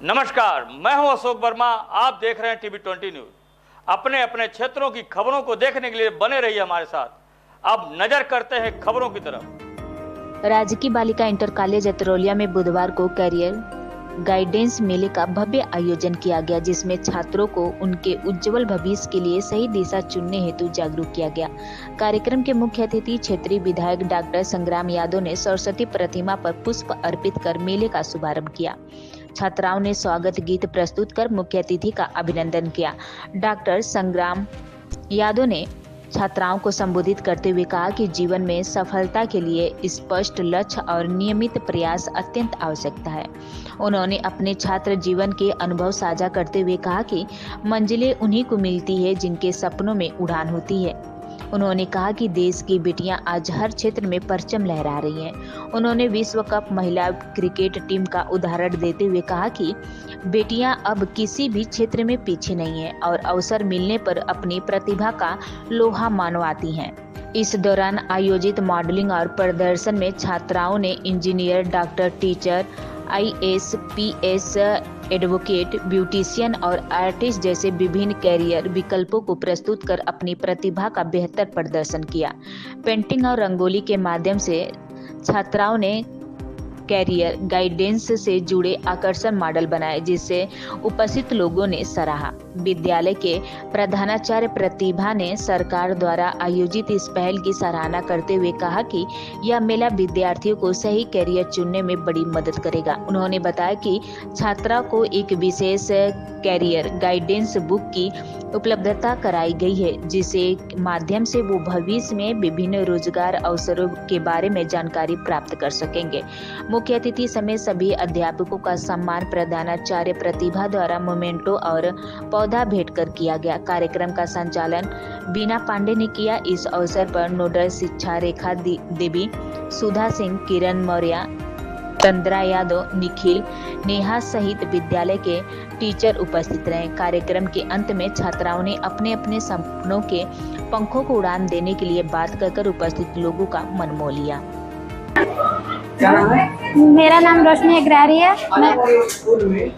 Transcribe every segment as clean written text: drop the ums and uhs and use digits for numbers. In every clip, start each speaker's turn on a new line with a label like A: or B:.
A: नमस्कार, मैं हूं अशोक वर्मा। आप देख रहे हैं टीवी 20 न्यूज। अपने अपने क्षेत्रों की खबरों को देखने के लिए बने रहिए हमारे साथ। अब नजर करते हैं खबरों की तरफ।
B: राजकीय बालिका इंटर कॉलेज अतरौलिया में बुधवार को कैरियर गाइडेंस मेले का भव्य आयोजन किया गया, जिसमें छात्रों को उनके उज्जवल भविष्य के लिए सही दिशा चुनने हेतु जागरूक किया गया। कार्यक्रम के मुख्य अतिथि क्षेत्रीय विधायक डॉक्टर संग्राम यादव ने सरस्वती प्रतिमा पर पुष्प अर्पित कर मेले का शुभारंभ किया। छात्राओं ने स्वागत गीत प्रस्तुत कर मुख्य अतिथि का अभिनंदन किया। डॉक्टर संग्राम यादव ने छात्राओं को संबोधित करते हुए कहा कि जीवन में सफलता के लिए स्पष्ट लक्ष्य और नियमित प्रयास अत्यंत आवश्यकता है। उन्होंने अपने छात्र जीवन के अनुभव साझा करते हुए कहा कि मंजिलें उन्हीं को मिलती है जिनके सपनों में उड़ान होती है। उन्होंने कहा कि देश की बेटियां आज हर क्षेत्र में परचम लहरा रही हैं। उन्होंने विश्व कप महिला क्रिकेट टीम का उदाहरण देते हुए कहा कि बेटियां अब किसी भी क्षेत्र में पीछे नहीं हैं और अवसर मिलने पर अपनी प्रतिभा का लोहा मनवाती हैं। इस दौरान आयोजित मॉडलिंग और प्रदर्शन में छात्राओं ने engineer, doctor, teacher, IAS, PS, advocate, beautician और आर्टिस्ट जैसे विभिन्न कैरियर विकल्पों को प्रस्तुत कर अपनी प्रतिभा का बेहतर प्रदर्शन किया। पेंटिंग और रंगोली के माध्यम से छात्राओं ने कैरियर गाइडेंस से जुड़े आकर्षण मॉडल बनाए, जिससे उपस्थित लोगों ने सराहा। विद्यालय के प्रधानाचार्य प्रतिभा ने सरकार द्वारा आयोजित इस पहल की सराहना करते हुए कहा कि यह मेला विद्यार्थियों को सही कैरियर चुनने में बड़ी मदद करेगा। उन्होंने बताया कि छात्रा को एक विशेष कैरियर गाइडेंस बुक की उपलब्धता कराई गई है, जिसके माध्यम से वो भविष्य में विभिन्न रोजगार अवसरों के बारे में जानकारी प्राप्त कर सकेंगे। मुख्य अतिथि समेत सभी अध्यापकों का सम्मान प्रधानाचार्य प्रतिभा द्वारा मोमेंटो और पौधा भेंट कर किया गया। कार्यक्रम का संचालन बीना पांडे ने किया। इस अवसर पर नोडल शिक्षा रेखा देवी, सुधा सिंह, किरण मौर्य, तंद्रा यादव, निखिल, नेहा सहित विद्यालय के टीचर उपस्थित रहे। कार्यक्रम के अंत में छात्राओं ने अपने अपने सपनों के पंखों को उड़ान देने के लिए बात कर उपस्थित लोगों का मन मोह लिया।
C: क्या नाम है?
D: मेरा नाम रोशनी अग्रहरी है।
C: स्कूल में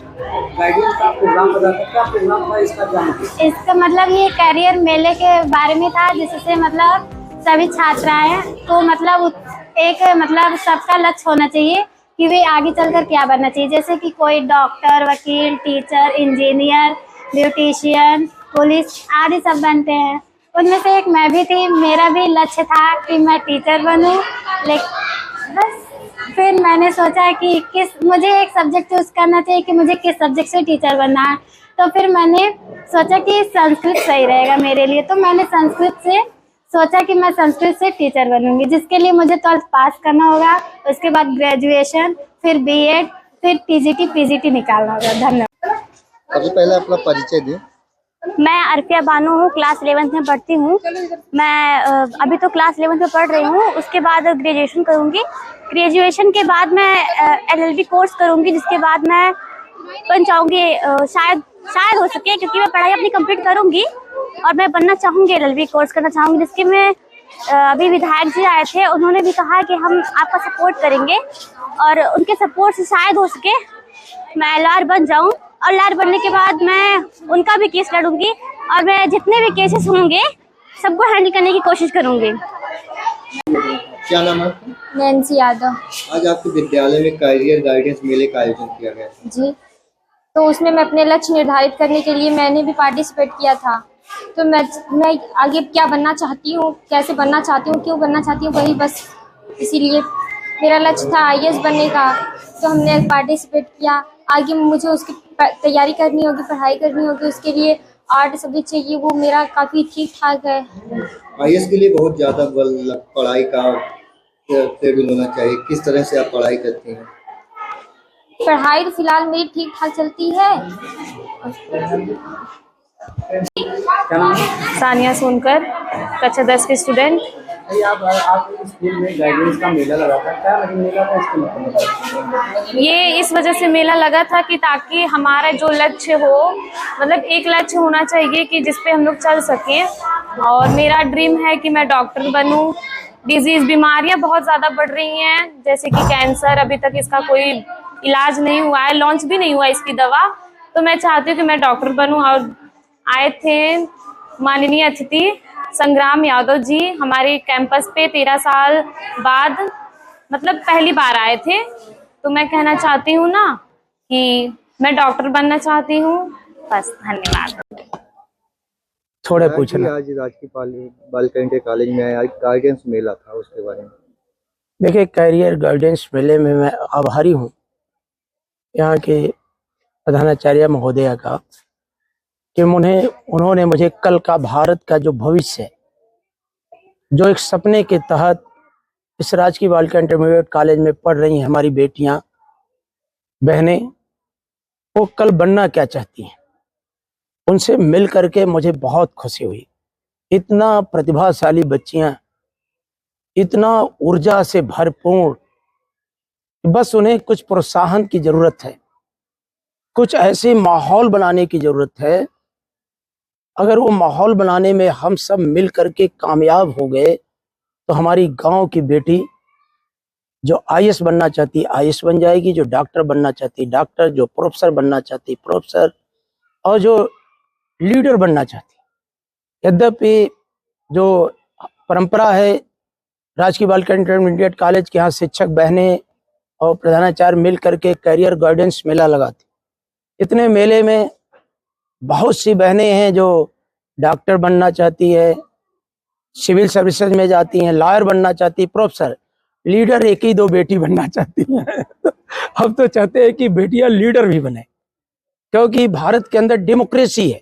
C: गाइडेंस का प्रोग्राम बता सकते हैं? क्या प्रोग्राम था इसका?
D: इसका मतलब ये कैरियर मेले के बारे में था, जिससे मतलब सभी छात्राएं को मतलब सबका लक्ष्य होना चाहिए कि वे आगे चलकर क्या बनना चाहिए। जैसे कि कोई डॉक्टर, वकील, टीचर, इंजीनियर, ब्यूटिशियन, पुलिस आदि सब बनते हैं। उनमें से एक मैं भी थी। मेरा भी लक्ष्य था कि मैं टीचर बनूं, लेकिन बस फिर मैंने सोचा कि मुझे एक सब्जेक्ट चूज करना चाहिए कि मुझे किस सब्जेक्ट से टीचर बनना है। तो फिर मैंने सोचा कि संस्कृत सही रहेगा मेरे लिए, तो मैंने संस्कृत से सोचा कि मैं संस्कृत से टीचर बनूंगी, जिसके लिए मुझे 12th पास करना होगा, उसके बाद ग्रेजुएशन, फिर BEd, फिर TGT, PGT निकालना होगा। धन्यवाद।
C: सबसे पहले अपना परिचय दें।
E: मैं अर्पिया बानू हूँ, क्लास 11th में पढ़ती हूँ। मैं अभी तो क्लास 11th में पढ़ रही हूँ, उसके बाद ग्रेजुएशन करूँगी। ग्रेजुएशन के बाद मैं LLB कोर्स करूँगी, जिसके बाद मैं बन जाऊँगी, शायद हो सके, क्योंकि मैं पढ़ाई अपनी कंप्लीट करूँगी और मैं बनना चाहूँगी, LLB कोर्स करना चाहूँगी, जिसके में अभी विधायक जी आए थे, उन्होंने भी कहा कि हम आपका सपोर्ट करेंगे और उनके सपोर्ट से शायद हो सके मैं LR बन जाऊँ। और LR बनने के बाद मैं उनका भी केस लड़ूंगी और मैं जितने भी केसेस होंगे सबको हैंडल करने की कोशिश करूंगी।
C: क्या नाम है?
D: नैन्सी यादव।
C: आज आपके विद्यालय में कैरियर गाइडेंस मेले का आयोजन किया गया था।
D: जी, तो उसमें मैं अपने लक्ष्य निर्धारित करने के लिए मैंने भी पार्टिसिपेट किया था। तो मैं आगे क्या बनना चाहती हूँ, कैसे बनना चाहती हूँ, क्यों बनना चाहती हूँ, वही बस इसीलिए मेरा लक्ष्य था IAS बनने का। तो हमने पार्टिसिपेट किया। आगे मुझे उसकी तैयारी करनी होगी, पढ़ाई करनी होगी, उसके लिए आर्ट सब्जेक्ट चाहिए, वो मेरा काफ़ी ठीक ठाक है।
C: IAS के लिए बहुत ज़्यादा बल पढ़ाई का शेड्यूल होना चाहिए। किस तरह से आप पढ़ाई करती हैं?
D: पढ़ाई तो फिलहाल मेरी ठीक ठाक चलती है।
C: क्या नाम है?
E: सानिया सोनकर, कक्षा 10 की स्टूडेंट।
C: आप स्कूल में गाइडेंस का मेला लगा था, क्या मेला था इसके मतलब?
E: ये इस वजह से मेला लगा था कि ताकि हमारा जो लक्ष्य हो, मतलब एक लक्ष्य होना चाहिए कि जिस पे हम लोग चल सकें। और मेरा ड्रीम है कि मैं डॉक्टर बनूं। बीमारियां बहुत ज़्यादा बढ़ रही हैं, जैसे कि कैंसर, अभी तक इसका कोई
F: इलाज नहीं हुआ है, लॉन्च भी नहीं हुआ इसकी दवा। तो मैं चाहती हूँ कि मैं डॉक्टर बनूं। और आए थे माननीय अतिथि संग्राम यादव जी हमारे कैंपस पे 13 साल बाद, मतलब पहली बार आए थे। तो मैं कहना चाहती हूँ ना कि मैं डॉक्टर बनना चाहती हूँ। बस, धन्यवाद।
G: थोड़े पूछना।
C: आज राजकीय बालिका इंटर कॉलेज में आज गाइडेंस मेला था, उसके बारे में।
G: देखिए, कैरियर गाइडेंस मेले में मैं आभारी हूँ यहाँ के प्रधानाचार्य महोदया का कि उन्होंने मुझे कल का भारत का जो भविष्य, जो एक सपने के तहत इस राजकीय बालिका इंटरमीडिएट कॉलेज में पढ़ रही हैं हमारी बेटियां बहनें, वो कल बनना क्या चाहती हैं, उनसे मिल करके मुझे बहुत खुशी हुई। इतना प्रतिभाशाली बच्चियां, इतना ऊर्जा से भरपूर, बस उन्हें कुछ प्रोत्साहन की जरूरत है, कुछ ऐसे माहौल बनाने की जरूरत है। अगर वो माहौल बनाने में हम सब मिल करके कामयाब हो गए तो हमारी गांव की बेटी जो आईएएस बनना चाहती आईएएस बन जाएगी, जो डॉक्टर बनना चाहती डॉक्टर, जो प्रोफेसर बनना चाहती प्रोफेसर, और जो लीडर बनना चाहती। यद्यपि जो परंपरा है राजकीय बालिका इंटरमीडिएट कॉलेज के यहाँ शिक्षक बहनें और प्रधानाचार्य मिल करके कैरियर गाइडेंस मेला लगाते। इतने मेले में बहुत सी बहनें हैं जो डॉक्टर बनना चाहती है, सिविल सर्विसेज में जाती हैं, लॉयर बनना चाहती, प्रोफेसर, लीडर एक ही दो बेटी बनना चाहती हैं। हम तो चाहते हैं कि बेटियां लीडर भी बने, क्योंकि भारत के अंदर डेमोक्रेसी है।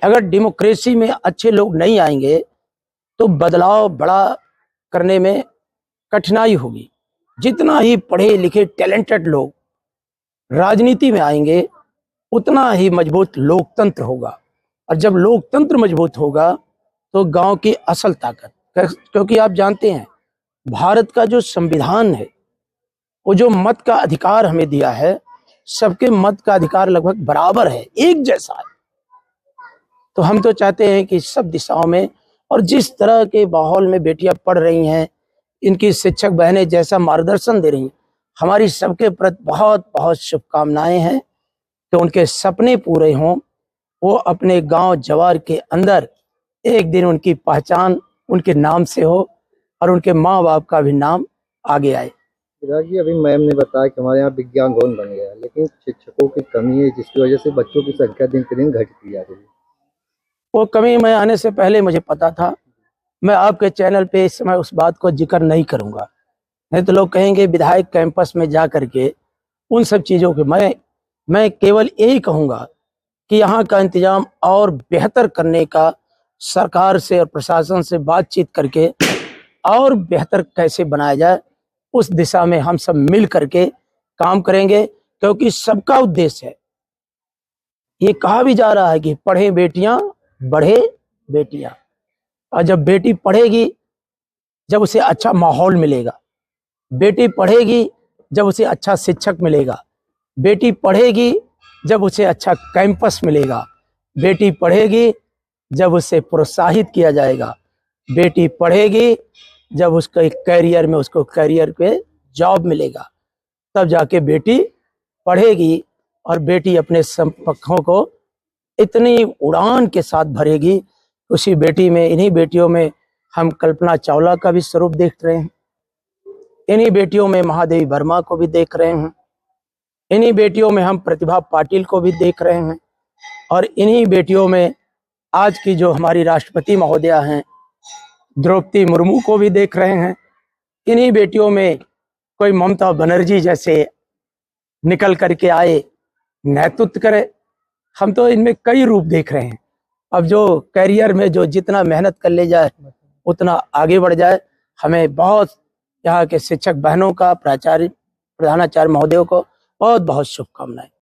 G: अगर डेमोक्रेसी में अच्छे लोग नहीं आएंगे तो बदलाव बड़ा करने में कठिनाई होगी। जितना ही पढ़े लिखे टैलेंटेड लोग राजनीति में आएंगे उतना ही मजबूत लोकतंत्र होगा, और जब लोकतंत्र मजबूत होगा तो गांव की असल ताकत, क्योंकि आप जानते हैं भारत का जो संविधान है, वो जो मत का अधिकार हमें दिया है, सबके मत का अधिकार लगभग बराबर है, एक जैसा है। तो हम तो चाहते हैं कि सब दिशाओं में, और जिस तरह के माहौल में बेटियां पढ़ रही हैं, इनकी शिक्षक बहनें जैसा मार्गदर्शन दे रही हैं, हमारी सबके प्रति बहुत बहुत शुभकामनाएं हैं कि उनके सपने पूरे हों, वो अपने गांव जवार के अंदर एक दिन उनकी पहचान उनके नाम से हो और उनके माँ बाप का भी नाम आगे आए।
C: जी, अभी मैम ने बताया कि हमारे यहाँ विज्ञान भवन बन गया है, लेकिन शिक्षकों की कमी है, जिसकी वजह से बच्चों की संख्या दिन के दिन घटती जा रही है।
G: वो कमी मैं आने से पहले मुझे पता था। मैं आपके चैनल पे इस समय उस बात को जिक्र नहीं करूंगा, नहीं तो लोग कहेंगे विधायक कैंपस में जा करके उन सब चीज़ों के। मैं केवल यही कहूँगा कि यहाँ का इंतजाम और बेहतर करने का सरकार से और प्रशासन से बातचीत करके और बेहतर कैसे बनाया जाए, उस दिशा में हम सब मिल करके काम करेंगे, क्योंकि सबका उद्देश्य है। ये कहा भी जा रहा है कि पढ़े बेटियां बढ़े बेटियां, और जब बेटी पढ़ेगी जब उसे अच्छा माहौल मिलेगा, बेटी पढ़ेगी जब उसे अच्छा शिक्षक मिलेगा, बेटी पढ़ेगी जब उसे अच्छा कैंपस मिलेगा, बेटी पढ़ेगी जब उसे प्रोत्साहित किया जाएगा, बेटी पढ़ेगी जब उसके कैरियर में उसको कैरियर पे जॉब मिलेगा, तब जाके बेटी पढ़ेगी और बेटी अपने समकक्षों को इतनी उड़ान के साथ भरेगी। उसी बेटी में, इन्हीं बेटियों में हम कल्पना चावला का भी स्वरूप देख रहे हैं, इन्हीं बेटियों में महादेवी वर्मा को भी देख रहे हैं, इन्हीं बेटियों में हम प्रतिभा पाटिल को भी देख रहे हैं, और इन्हीं बेटियों में आज की जो हमारी राष्ट्रपति महोदया हैं द्रौपदी मुर्मू को भी देख रहे हैं। इन्हीं बेटियों में कोई ममता बनर्जी जैसे निकल करके आए, नेतृत्व करे। हम तो इनमें कई रूप देख रहे हैं। अब जो कैरियर में जो जितना मेहनत कर ले जाए उतना आगे बढ़ जाए। हमें बहुत यहाँ के शिक्षक बहनों का, प्राचार्य, प्रधानाचार्य महोदयों को बहुत बहुत शुभकामनाएं।